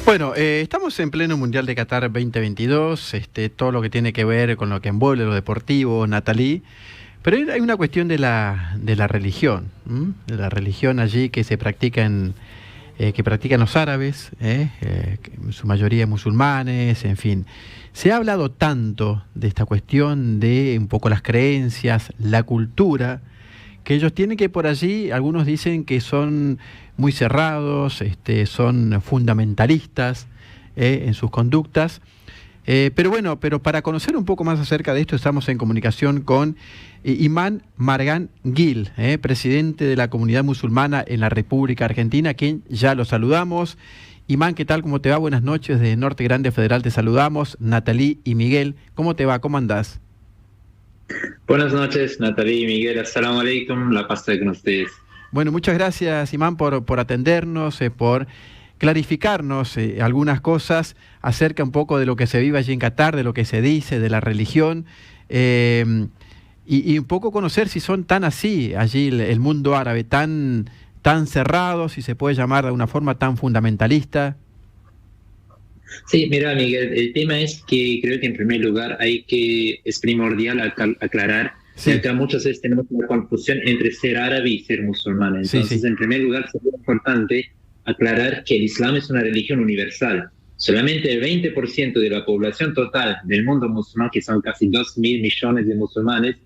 Bueno, estamos en pleno Mundial de Qatar 2022, todo lo que tiene que ver con lo que envuelve lo deportivo, Nathalie, pero hay una cuestión de la religión, ¿m? De la religión allí que se practica que practican los árabes, que en su mayoría musulmanes, en fin. Se ha hablado tanto de esta cuestión de un poco las creencias, la cultura, que ellos tienen, que por allí algunos dicen que son muy cerrados, son fundamentalistas en sus conductas. Pero bueno, pero para conocer un poco más acerca de esto estamos en comunicación con Imán Margan Gil, presidente de la comunidad musulmana en la República Argentina, a quien ya lo saludamos. Imán, ¿qué tal? ¿Cómo te va? Buenas noches, desde Norte Grande Federal te saludamos. Nathalie y Miguel, ¿cómo te va? ¿Cómo andás? Buenas noches, Nathalie y Miguel. Assalamu alaikum, la paz esté con ustedes. Bueno, muchas gracias, Imán, por atendernos, por clarificarnos algunas cosas acerca un poco de lo que se vive allí en Qatar, de lo que se dice, de la religión, y un poco conocer si son tan así allí el mundo árabe, tan cerrado, si se puede llamar de una forma tan fundamentalista. Sí, mira, Miguel, el tema es que creo que en primer lugar es primordial aclarar que acá muchas veces tenemos una confusión entre ser árabe y ser musulmán. Entonces, en primer lugar, sería importante aclarar que el Islam es una religión universal. Solamente el 20% de la población total del mundo musulmán, que son casi 2.000 millones de musulmanes,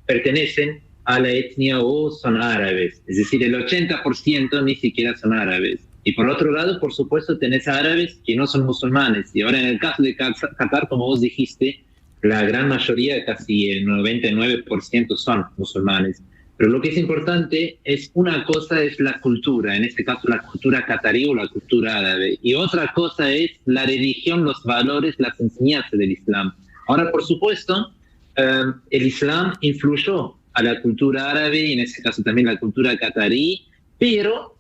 pertenecen a la etnia o son árabes. Es decir, el 80% ni siquiera son árabes. Y por otro lado, por supuesto, tenés árabes que no son musulmanes. Y ahora en el caso de Qatar, como vos dijiste, la gran mayoría, casi el 99% son musulmanes. Pero lo que es importante es, una cosa es la cultura, en este caso la cultura qatarí o la cultura árabe. Y otra cosa es la religión, los valores, las enseñanzas del Islam. Ahora, por supuesto, el Islam influyó a la cultura árabe y en este caso también la cultura qatarí, pero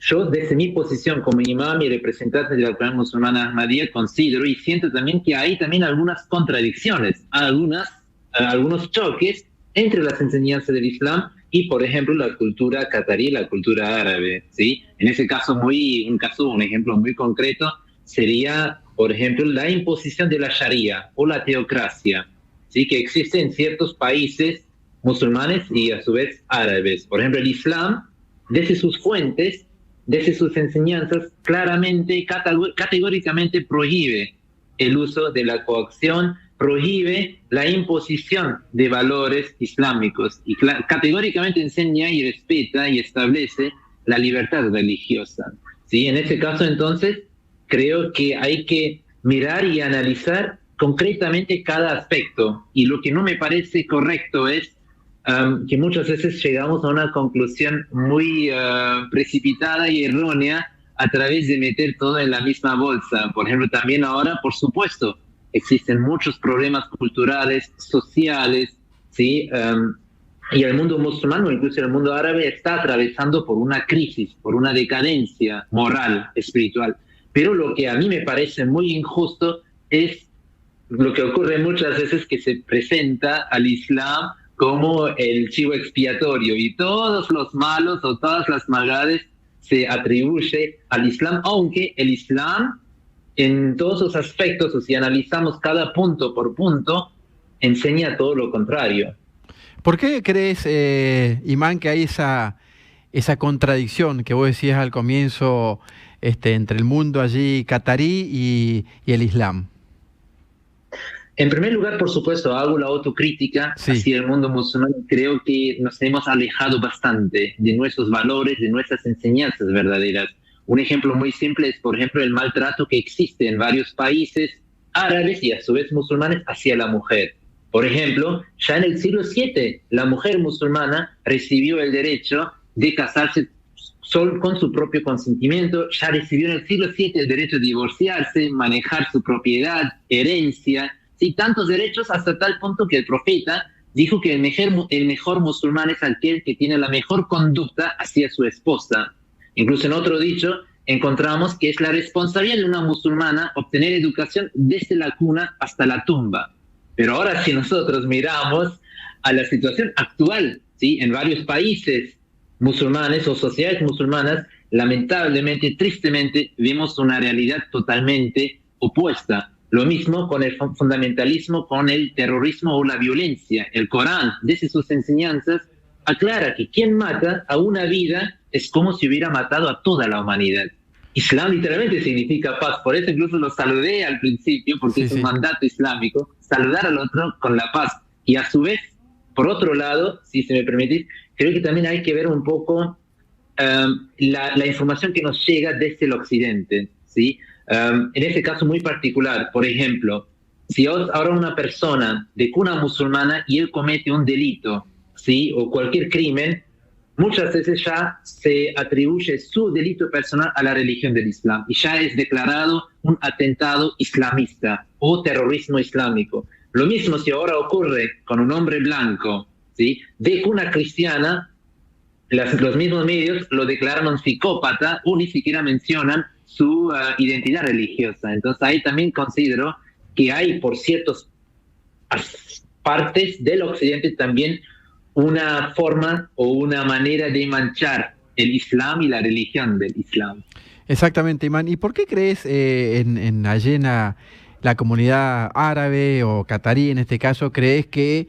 yo, desde mi posición como imam y representante de la comunidad musulmana Ahmadiyya, considero y siento también que hay también algunas contradicciones, algunos choques entre las enseñanzas del Islam y, por ejemplo, la cultura qatarí y la cultura árabe, ¿sí? En ese caso, un ejemplo muy concreto sería, por ejemplo, la imposición de la Sharia o la teocracia, ¿sí? Que existe en ciertos países musulmanes y, a su vez, árabes. Por ejemplo, el Islam, desde sus fuentes, desde sus enseñanzas, claramente, categóricamente prohíbe el uso de la coacción, prohíbe la imposición de valores islámicos y categóricamente enseña y respeta y establece la libertad religiosa. ¿Sí? En ese caso, entonces, creo que hay que mirar y analizar concretamente cada aspecto. Y lo que no me parece correcto es que muchas veces llegamos a una conclusión muy precipitada y errónea a través de meter todo en la misma bolsa. Por ejemplo, también ahora, por supuesto, existen muchos problemas culturales, sociales, ¿sí? Y el mundo musulmán o incluso el mundo árabe está atravesando por una crisis, por una decadencia moral, espiritual. Pero lo que a mí me parece muy injusto es lo que ocurre muchas veces, que se presenta al Islam como el chivo expiatorio y todos los malos o todas las maldades se atribuye al Islam, aunque el Islam en todos sus aspectos, o si analizamos cada punto por punto, enseña todo lo contrario. ¿Por qué crees, Imán, que hay esa contradicción que vos decías al comienzo entre el mundo allí qatarí y el Islam? En primer lugar, por supuesto, hago la autocrítica hacia el mundo musulmán. Creo que nos hemos alejado bastante de nuestros valores, de nuestras enseñanzas verdaderas. Un ejemplo muy simple es, por ejemplo, el maltrato que existe en varios países árabes y a su vez musulmanes hacia la mujer. Por ejemplo, ya en el siglo VII, la mujer musulmana recibió el derecho de casarse solo con su propio consentimiento. Ya recibió en el siglo VII el derecho de divorciarse, manejar su propiedad, herencia. Sí, tantos derechos, hasta tal punto que el profeta dijo que el mejor musulmán es aquel que tiene la mejor conducta hacia su esposa. Incluso en otro dicho encontramos que es la responsabilidad de una musulmana obtener educación desde la cuna hasta la tumba. Pero ahora, si nosotros miramos a la situación actual, ¿sí? En varios países musulmanes o sociedades musulmanas, lamentablemente, tristemente, vemos una realidad totalmente opuesta. Lo mismo con el fundamentalismo, con el terrorismo o la violencia. El Corán, desde sus enseñanzas, aclara que quien mata a una vida es como si hubiera matado a toda la humanidad. Islam literalmente significa paz, por eso incluso lo saludé al principio, porque es un mandato islámico, saludar al otro con la paz. Y a su vez, por otro lado, si se me permitís, creo que también hay que ver un poco la información que nos llega desde el occidente, ¿sí? En este caso muy particular, por ejemplo, si ahora una persona de cuna musulmana y él comete un delito, ¿sí? O cualquier crimen, muchas veces ya se atribuye su delito personal a la religión del Islam y ya es declarado un atentado islamista o terrorismo islámico. Lo mismo si ahora ocurre con un hombre blanco, ¿sí? De cuna cristiana, los mismos medios lo declaran un psicópata o ni siquiera mencionan su identidad religiosa. Entonces ahí también considero que hay por ciertas partes del occidente también una forma o una manera de manchar el Islam y la religión del Islam. Exactamente, Imán. ¿Y por qué crees allí en la comunidad árabe o catarí en este caso, crees que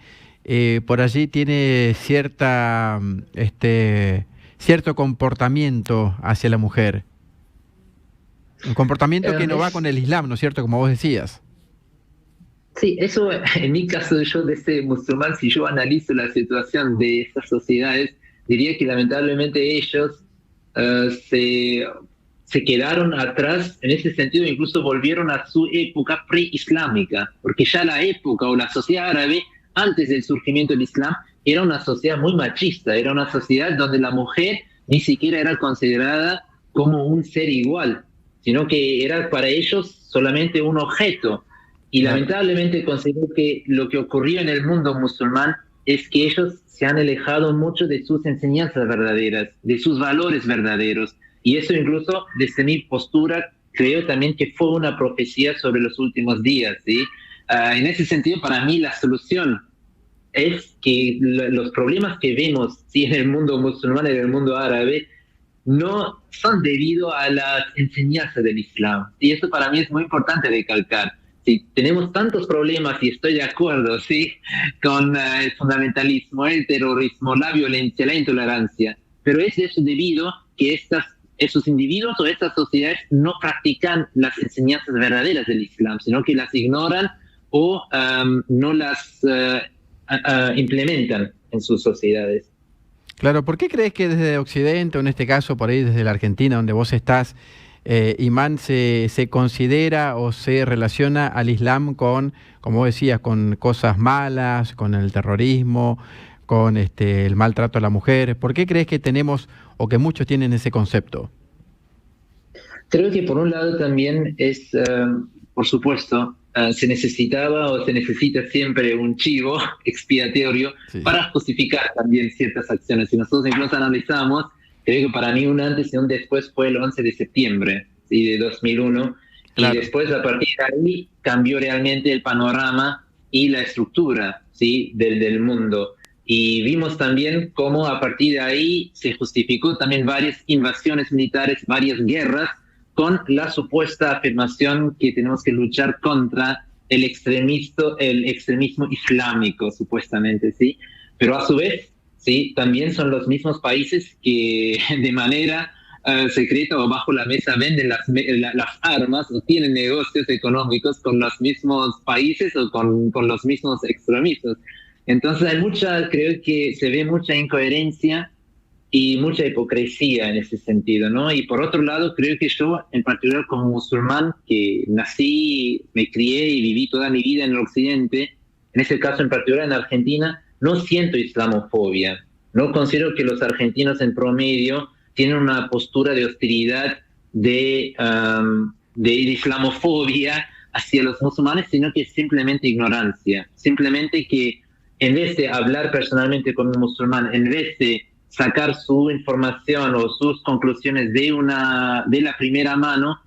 por allí tiene cierto comportamiento hacia la mujer? Un comportamiento que no va con el Islam, ¿no es cierto? Como vos decías. Sí, eso en mi caso, yo desde musulmán, si yo analizo la situación de estas sociedades, diría que lamentablemente ellos se quedaron atrás, en ese sentido incluso volvieron a su época preislámica, porque ya la época o la sociedad árabe, antes del surgimiento del Islam, era una sociedad muy machista, era una sociedad donde la mujer ni siquiera era considerada como un ser igual, sino que era para ellos solamente un objeto. Y lamentablemente considero que lo que ocurrió en el mundo musulmán es que ellos se han alejado mucho de sus enseñanzas verdaderas, de sus valores verdaderos. Y eso incluso, desde mi postura, creo también que fue una profecía sobre los últimos días, ¿sí? En ese sentido, para mí, la solución es que los problemas que vemos, ¿sí?, en el mundo musulmán y en el mundo árabe, no son debido a las enseñanzas del Islam. Y eso para mí es muy importante recalcar. Sí, tenemos tantos problemas y estoy de acuerdo, ¿sí?, con el fundamentalismo, el terrorismo, la violencia, la intolerancia, pero es eso debido a que esos individuos o estas sociedades no practican las enseñanzas verdaderas del Islam, sino que las ignoran o no las implementan en sus sociedades. Claro, ¿por qué crees que desde Occidente, o en este caso por ahí desde la Argentina, donde vos estás, Imán, se considera o se relaciona al Islam con, como vos decías, con cosas malas, con el terrorismo, con el maltrato a la mujer? ¿Por qué crees que tenemos o que muchos tienen ese concepto? Creo que por un lado también es, por supuesto, se necesitaba o se necesita siempre un chivo expiatorio para justificar también ciertas acciones. Si nosotros incluso analizamos, creo que para mí un antes y un después fue el 11 de septiembre, ¿sí?, de 2001, claro. Y después a partir de ahí cambió realmente el panorama y la estructura, ¿sí?, del mundo. Y vimos también cómo a partir de ahí se justificó también varias invasiones militares, varias guerras, con la supuesta afirmación que tenemos que luchar contra el extremismo islámico, supuestamente, ¿sí? Pero a su vez, sí, también son los mismos países que de manera secreta o bajo la mesa venden las armas o tienen negocios económicos con los mismos países o con los mismos extremistas. Entonces creo que se ve mucha incoherencia y mucha hipocresía en ese sentido, ¿no? Y por otro lado, creo que yo, en particular como musulmán, que nací, me crié y viví toda mi vida en el occidente, en ese caso en particular en Argentina, no siento islamofobia. No considero que los argentinos en promedio tienen una postura de hostilidad, de islamofobia hacia los musulmanes, sino que es simplemente ignorancia. Simplemente que en vez de hablar personalmente con un musulmán, en vez de sacar su información o sus conclusiones de la primera mano,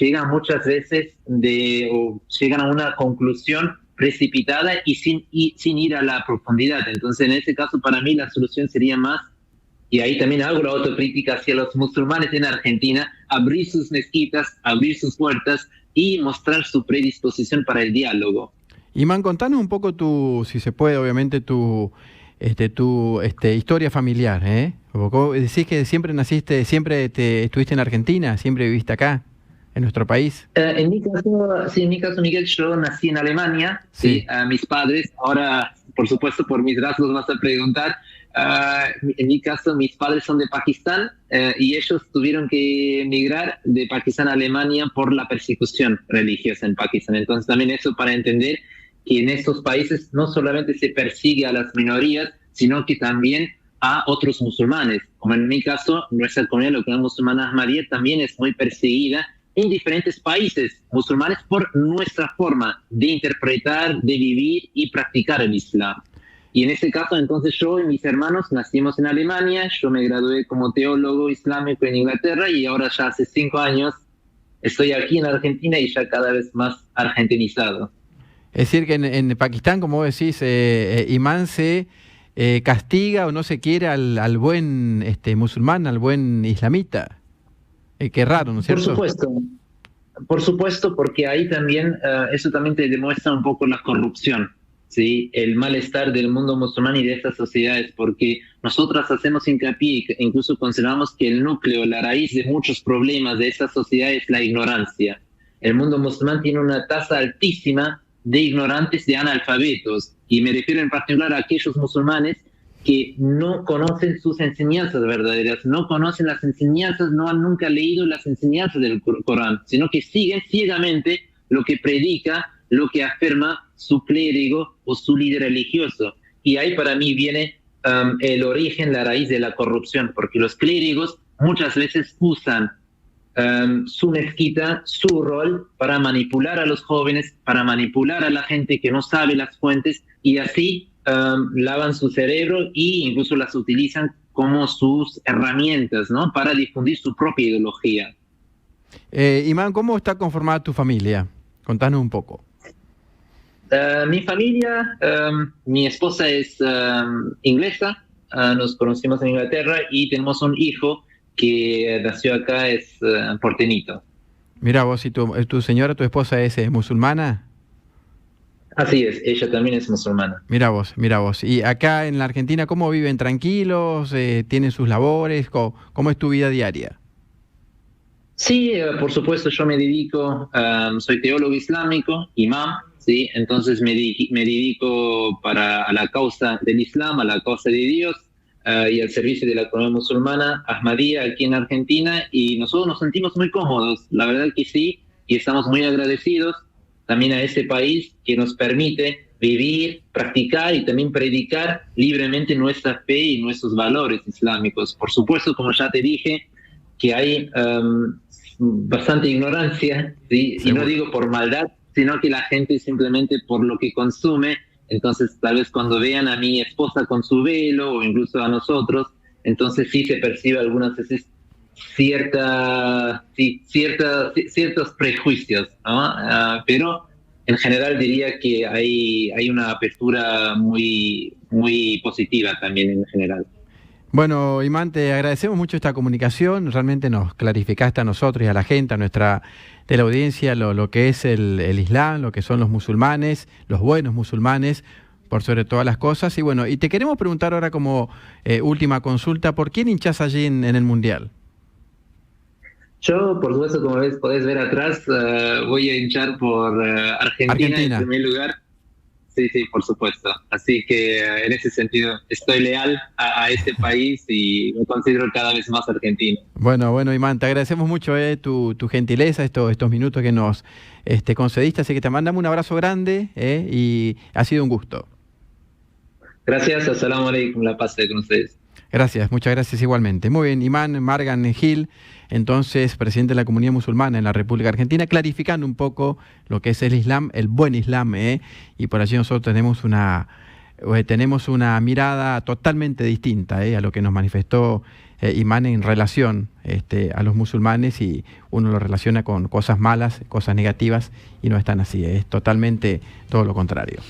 llegan muchas veces llegan a una conclusión precipitada y sin ir a la profundidad. Entonces, en ese caso, para mí, la solución sería más y ahí también hago la autocrítica hacia los musulmanes en Argentina, abrir sus mezquitas, abrir sus puertas y mostrar su predisposición para el diálogo. Imán, contanos un poco si se puede, obviamente, tu historia familiar, ¿eh? Vos decís que siempre naciste, siempre estuviste en Argentina, siempre viviste acá, en nuestro país. En mi caso, sí, en mi caso, Miguel, yo nací en Alemania, sí. Mis padres, ahora, por supuesto, por mis rasgos vas a preguntar, en mi caso, mis padres son de Pakistán y ellos tuvieron que emigrar de Pakistán a Alemania por la persecución religiosa en Pakistán. Entonces, también eso para entender que en estos países no solamente se persigue a las minorías, sino que también a otros musulmanes. Como en mi caso, nuestra comunidad, la comunidad musulmana ahmadía, también es muy perseguida en diferentes países musulmanes por nuestra forma de interpretar, de vivir y practicar el Islam. Y en este caso, entonces, yo y mis hermanos nacimos en Alemania, yo me gradué como teólogo islámico en Inglaterra y ahora ya hace 5 años estoy aquí en Argentina y ya cada vez más argentinizado. Es decir, que en Pakistán, como vos decís, Imán, se castiga o no se quiere al buen musulmán, al buen islamita. Qué raro, ¿no es cierto? Por supuesto, porque ahí también, eso también te demuestra un poco la corrupción, ¿sí? El malestar del mundo musulmán y de estas sociedades, porque nosotras hacemos hincapié, incluso consideramos que el núcleo, la raíz de muchos problemas de estas sociedades es la ignorancia. El mundo musulmán tiene una tasa altísima de ignorantes, de analfabetos, y me refiero en particular a aquellos musulmanes que no conocen sus enseñanzas verdaderas, no conocen las enseñanzas, no han nunca leído las enseñanzas del Corán, sino que siguen ciegamente lo que predica, lo que afirma su clérigo o su líder religioso. Y ahí para mí viene el origen, la raíz de la corrupción, porque los clérigos muchas veces usan su mezquita, su rol para manipular a los jóvenes, para manipular a la gente que no sabe las fuentes y así lavan su cerebro e incluso las utilizan como sus herramientas, ¿no? Para difundir su propia ideología. Imán, ¿cómo está conformada tu familia? Contanos un poco. Mi familia, mi esposa es inglesa, nos conocimos en Inglaterra y tenemos un hijo que nació acá, es porteñito. Mira vos, ¿y tu señora, tu esposa es musulmana? Así es, ella también es musulmana. Mira vos. ¿Y acá en la Argentina cómo viven? ¿Tranquilos? ¿Tienen sus labores? ¿Cómo es tu vida diaria? Sí, por supuesto, yo me dedico, soy teólogo islámico, imam, ¿sí? Entonces me dedico a la causa del Islam, a la causa de Dios, y al servicio de la comunidad musulmana ahmadía aquí en Argentina, y nosotros nos sentimos muy cómodos, la verdad que sí, y estamos muy agradecidos también a este país que nos permite vivir, practicar y también predicar libremente nuestra fe y nuestros valores islámicos. Por supuesto, como ya te dije, que hay bastante ignorancia, ¿sí? Y no digo por maldad, sino que la gente simplemente por lo que consume. Entonces, tal vez cuando vean a mi esposa con su velo o incluso a nosotros, entonces sí se percibe algunas veces ciertos prejuicios, ¿no? Pero en general diría que hay una apertura muy, muy positiva también en general. Bueno, Imán, te agradecemos mucho esta comunicación, realmente nos clarificaste a nosotros y a la gente, de la audiencia, lo que es el Islam, lo que son los musulmanes, los buenos musulmanes, por sobre todas las cosas. Y bueno, y te queremos preguntar ahora como última consulta, ¿por quién hinchás allí en el Mundial? Yo, por supuesto, como podés ver atrás, voy a hinchar por Argentina en primer lugar. Sí, por supuesto. Así que en ese sentido estoy leal a este país y me considero cada vez más argentino. Bueno, Imán, te agradecemos mucho tu gentileza, estos minutos que nos concediste, así que te mandamos un abrazo grande y ha sido un gusto. Gracias, asalamu alaikum, la paz con ustedes. Gracias, muchas gracias igualmente. Muy bien, Imán Margan Gil, entonces presidente de la comunidad musulmana en la República Argentina, clarificando un poco lo que es el Islam, el buen Islam, y por allí nosotros tenemos una mirada totalmente distinta a lo que nos manifestó Imán en relación a los musulmanes, y uno lo relaciona con cosas malas, cosas negativas, y no es tan así, es totalmente todo lo contrario.